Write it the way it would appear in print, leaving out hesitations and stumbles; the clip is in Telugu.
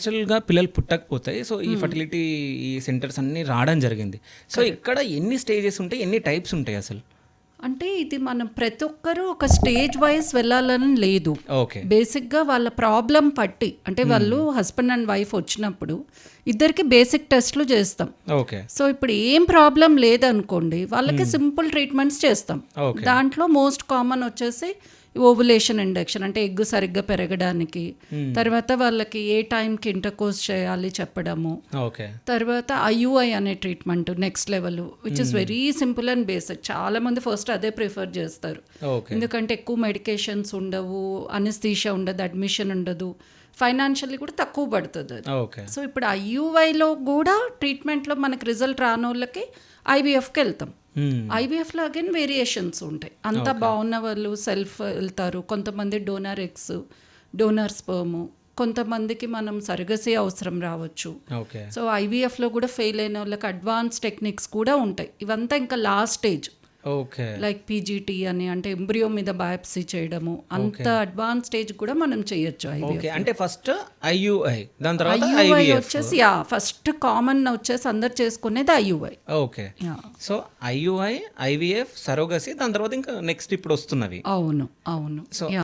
న్యాచురల్‌గా పిల్లలు పుట్టకపోతే సో, ఈ ఫర్టిలిటీ ఈ సెంటర్స్ అన్నీ రావడం జరిగింది. సో, ఇక్కడ ఎన్ని స్టేజెస్ ఉంటాయి? ఎన్ని టైప్స్ ఉంటాయి అసలు? అంటే ఇది మనం ప్రతి ఒక్కరూ ఒక స్టేజ్ వైజ్ వెళ్ళాలని లేదు. ఓకే. బేసిక్గా వాళ్ళ ప్రాబ్లం పట్టి అంటే వాళ్ళు హస్బెండ్ అండ్ వైఫ్ వచ్చినప్పుడు ఇద్దరికి బేసిక్ టెస్ట్లు చేస్తాం. ఓకే. సో ఇప్పుడు ఏం ప్రాబ్లం లేదనుకోండి వాళ్ళకి సింపుల్ ట్రీట్మెంట్స్ చేస్తాం. ఓకే. దాంట్లో మోస్ట్ కామన్ వచ్చేసి ఓవులేషన్ ఇండక్షన్ అంటే ఎగ్గు సరిగ్గా పెరగడానికి, తర్వాత వాళ్ళకి ఏ టైంకి ఇంటర్కోర్స్ చేయాలి చెప్పడము, ఓకే. తర్వాత ఐయుఐ అనే treatment next level which is very simple and basic. చాలా మంది ఫస్ట్ అదే ప్రిఫర్ చేస్తారు, ఓకే. ఎందుకంటే ఎక్కువ మెడికేషన్స్ ఉండవు, అనస్థీషియా ఉండదు, అడ్మిషన్ ఉండదు, ఫైనాన్షియల్లీ కూడా తక్కువ పడుతుంది అది. ఓకే. సో ఇప్పుడు ఐయుఐలో కూడా ట్రీట్మెంట్లో మనకి రిజల్ట్ రాని వాళ్ళకి ఐవీఎఫ్కి వెళ్తాం. ఐవీఎఫ్లో అగైన్ వేరియేషన్స్ ఉంటాయి. అంతా బాగున్న వాళ్ళు సెల్ఫ్ వెళ్తారు, కొంతమంది డోనర్ ఎగ్స్, డోనర్ స్పర్మ్, కొంతమందికి మనం సర్గసీ అవసరం రావచ్చు. ఓకే. సో ఐవీఎఫ్లో కూడా ఫెయిల్ అయిన వాళ్ళకి అడ్వాన్స్ టెక్నిక్స్ కూడా ఉంటాయి. ఇవంతా ఇంకా last stage, okay. Like PGT అని అంటే ఎంబ్రియో మీద బయాప్సీ చేయడము, అంత అడ్వాన్స్ స్టేజ్ కూడా మనం చేయొచ్చు. ఓకే. అంటే ఫస్ట్ ఐయుఐ, దాని తర్వాత ఐయుఐ ఐవీఎఫ్. వచ్చేసి ఫస్ట్ కామన్ వచ్చేసి అందరు చేసుకునేది IUI. Okay. So IUI, IVF, surrogacy, దాని తర్వాత ఇంకా నెక్స్ట్ ఇప్పుడు వస్తున్నవి. అవును అవును. సో